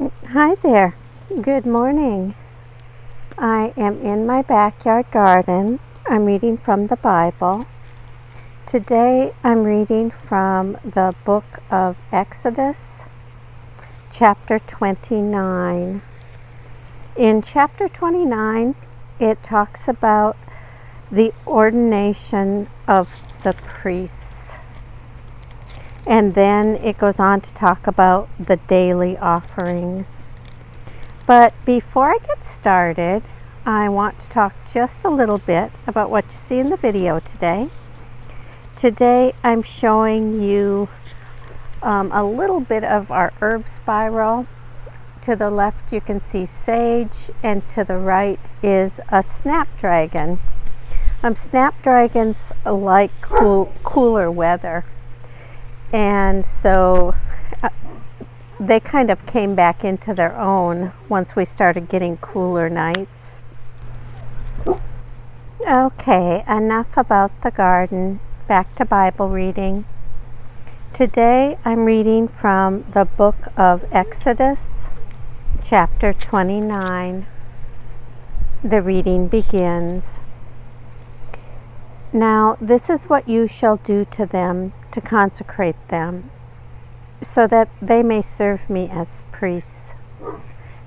Hi there. Good morning. I am in my backyard garden. I'm reading from the Bible. Today I'm reading from the book of Exodus, chapter 29. In chapter 29, it talks about the ordination of the priests. And then it goes on to talk about the daily offerings. But before I get started, I want to talk just a little bit about what you see in the video today. Today I'm showing you a little bit of our herb spiral. To the left you can see sage, and to the right is a snapdragon. Snapdragons like cooler weather. And so they kind of came back into their own once we started getting cooler nights. Okay, enough about the garden. Back to Bible reading. Today I'm reading from the book of Exodus, chapter 29. The reading begins. Now this is what you shall do to them to consecrate them, so that they may serve me as priests.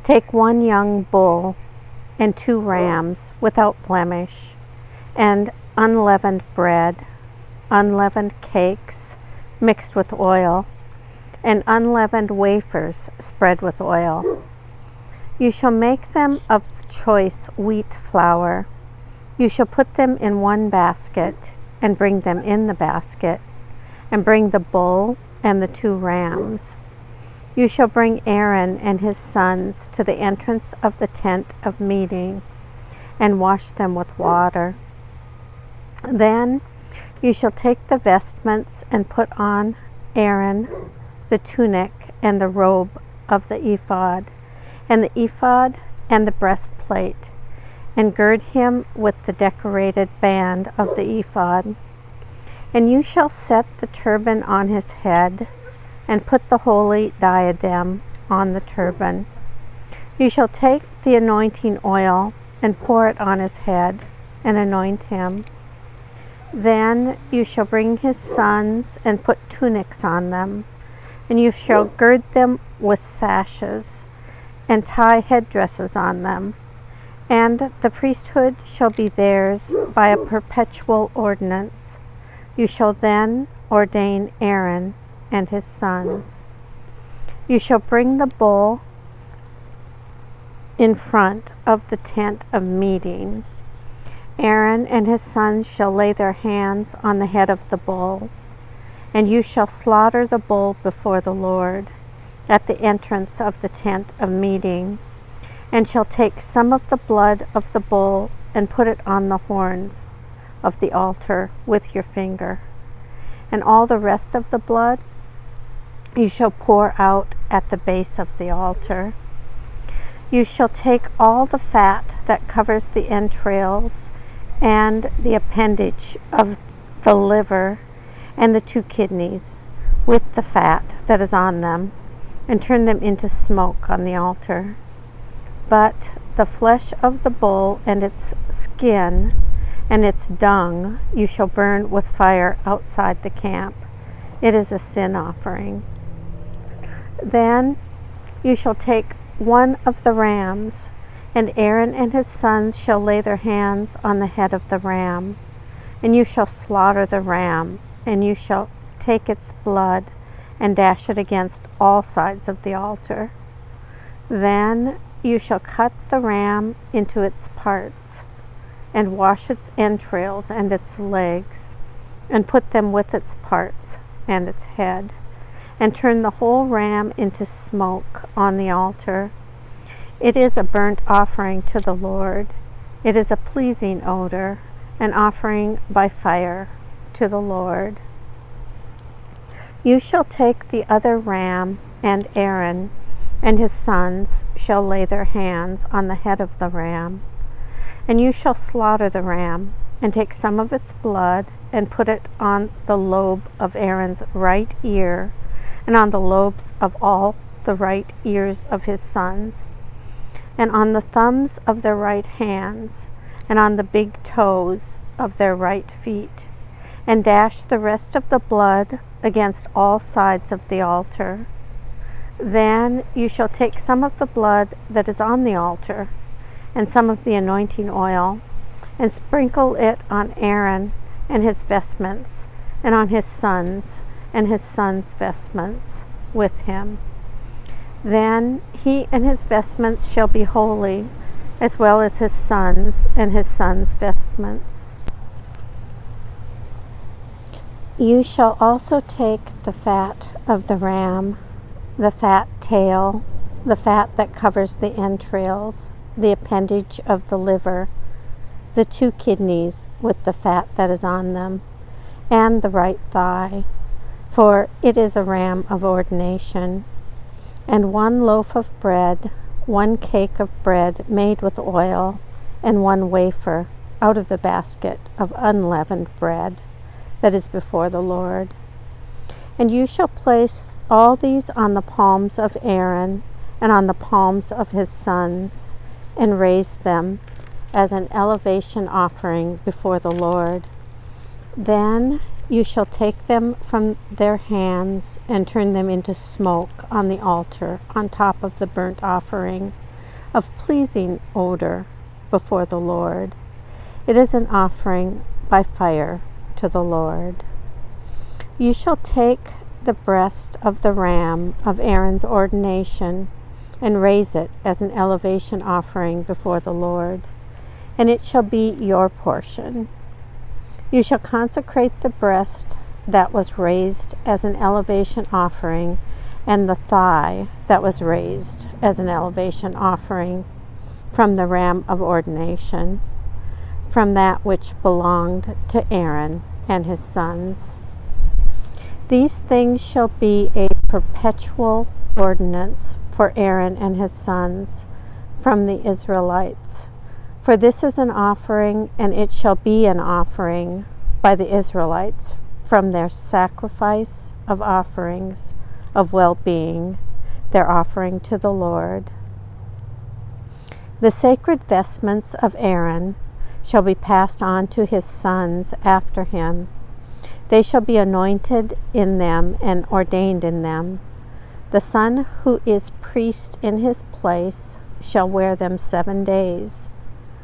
Take 1 young bull and 2 rams without blemish, and unleavened bread, unleavened cakes mixed with oil, and unleavened wafers spread with oil. You shall make them of choice wheat flour. You shall put them in 1 basket, and bring them in the basket, and bring the bull and the 2 rams. You shall bring Aaron and his sons to the entrance of the tent of meeting, and wash them with water. Then you shall take the vestments and put on Aaron the tunic and the robe of the ephod, and the breastplate, and gird him with the decorated band of the ephod. And you shall set the turban on his head, and put the holy diadem on the turban. You shall take the anointing oil, and pour it on his head, and anoint him. Then you shall bring his sons, and put tunics on them, and you shall gird them with sashes, and tie headdresses on them. And the priesthood shall be theirs by a perpetual ordinance. You shall then ordain Aaron and his sons. You shall bring the bull in front of the tent of meeting. Aaron and his sons shall lay their hands on the head of the bull, and you shall slaughter the bull before the Lord at the entrance of the tent of meeting, and shall take some of the blood of the bull and put it on the horns of the altar with your finger, and all the rest of the blood you shall pour out at the base of the altar. You shall take all the fat that covers the entrails and the appendage of the liver and the 2 kidneys with the fat that is on them, and turn them into smoke on the altar. But the flesh of the bull and its skin and its dung you shall burn with fire outside the camp. It is a sin offering. Then you shall take 1 of the rams, and Aaron and his sons shall lay their hands on the head of the ram, and you shall slaughter the ram, and you shall take its blood and dash it against all sides of the altar. Then you shall cut the ram into its parts, and wash its entrails and its legs, and put them with its parts and its head, and turn the whole ram into smoke on the altar. It is a burnt offering to the Lord. It is a pleasing odor, an offering by fire to the Lord. You shall take the other ram, and Aaron and his sons shall lay their hands on the head of the ram. And you shall slaughter the ram, and take some of its blood, and put it on the lobe of Aaron's right ear, and on the lobes of all the right ears of his sons, and on the thumbs of their right hands, and on the big toes of their right feet, and dash the rest of the blood against all sides of the altar. Then you shall take some of the blood that is on the altar, and some of the anointing oil, and sprinkle it on Aaron and his vestments, and on his sons and his sons' vestments with him. Then he and his vestments shall be holy, as well as his sons and his sons' vestments. You shall also take the fat of the ram, the fat tail, the fat that covers the entrails, the appendage of the liver, the 2 kidneys with the fat that is on them, and the right thigh, for it is a ram of ordination, and 1 loaf of bread, 1 cake of bread made with oil, and 1 wafer out of the basket of unleavened bread that is before the Lord. And you shall place all these on the palms of Aaron and on the palms of his sons, and raise them as an elevation offering before the Lord. Then you shall take them from their hands and turn them into smoke on the altar on top of the burnt offering of pleasing odor before the Lord. It is an offering by fire to the Lord. You shall take the breast of the ram of Aaron's ordination and raise it as an elevation offering before the Lord, and it shall be your portion. You shall consecrate the breast that was raised as an elevation offering, and the thigh that was raised as an elevation offering from the ram of ordination, from that which belonged to Aaron and his sons. These things shall be a perpetual ordinance for Aaron and his sons from the Israelites. For this is an offering, and it shall be an offering by the Israelites from their sacrifice of offerings of well-being, their offering to the Lord. The sacred vestments of Aaron shall be passed on to his sons after him. They shall be anointed in them and ordained in them. The son who is priest in his place shall wear them 7 days,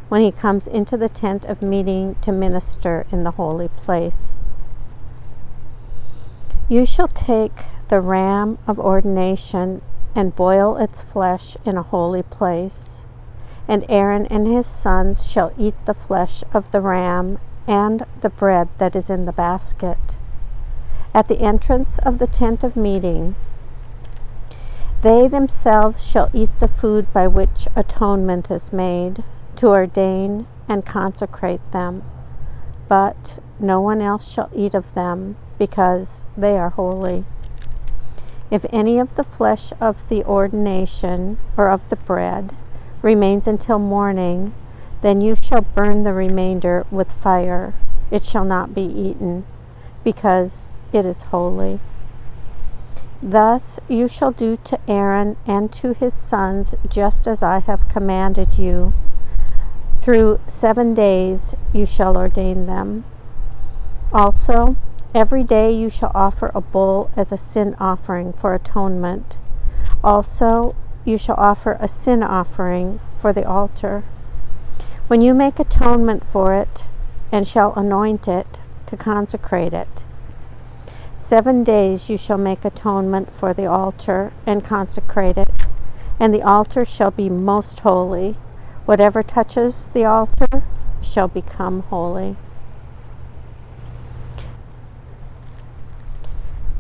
when he comes into the tent of meeting to minister in the holy place. You shall take the ram of ordination and boil its flesh in a holy place, and Aaron and his sons shall eat the flesh of the ram and the bread that is in the basket. At the entrance of the tent of meeting, they themselves shall eat the food by which atonement is made, to ordain and consecrate them, but no one else shall eat of them, because they are holy. If any of the flesh of the ordination or of the bread remains until morning, then you shall burn the remainder with fire. It shall not be eaten, because it is holy. Thus you shall do to Aaron and to his sons just as I have commanded you. Through 7 days you shall ordain them. Also, every day you shall offer a bull as a sin offering for atonement. Also, you shall offer a sin offering for the altar. When you make atonement for it, and shall anoint it to consecrate it, 7 days you shall make atonement for the altar and consecrate it, and the altar shall be most holy. Whatever touches the altar shall become holy.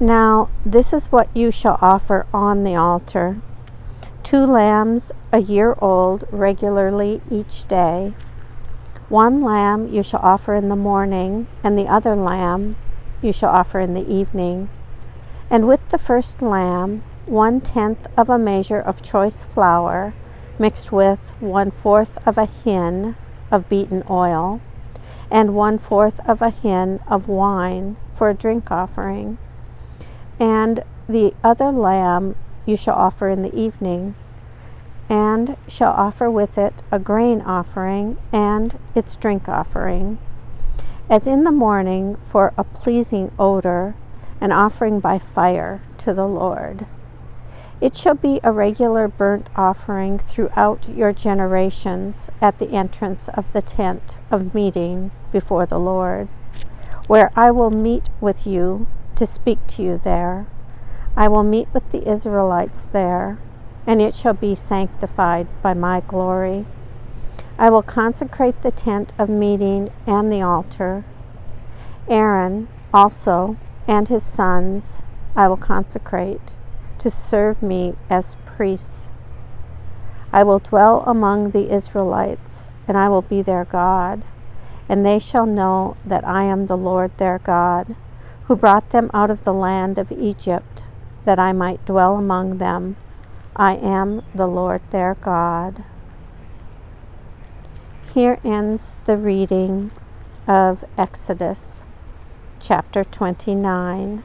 Now, this is what you shall offer on the altar: 2 lambs a year old regularly each day. 1 lamb you shall offer in the morning, and the other lamb you shall offer in the evening. And with the first lamb, 1/10 of a measure of choice flour, mixed with 1/4 of a hin of beaten oil, and 1/4 of a hin of wine for a drink offering. And the other lamb you shall offer in the evening, and shall offer with it a grain offering and its drink offering, as in the morning for a pleasing odor, an offering by fire to the Lord. It shall be a regular burnt offering throughout your generations at the entrance of the tent of meeting before the Lord, where I will meet with you to speak to you there. I will meet with the Israelites there, and it shall be sanctified by my glory. I will consecrate the tent of meeting and the altar. Aaron also and his sons I will consecrate to serve me as priests. I will dwell among the Israelites, and I will be their God, and they shall know that I am the Lord their God, who brought them out of the land of Egypt, that I might dwell among them. I am the Lord their God. Here ends the reading of Exodus, chapter 29.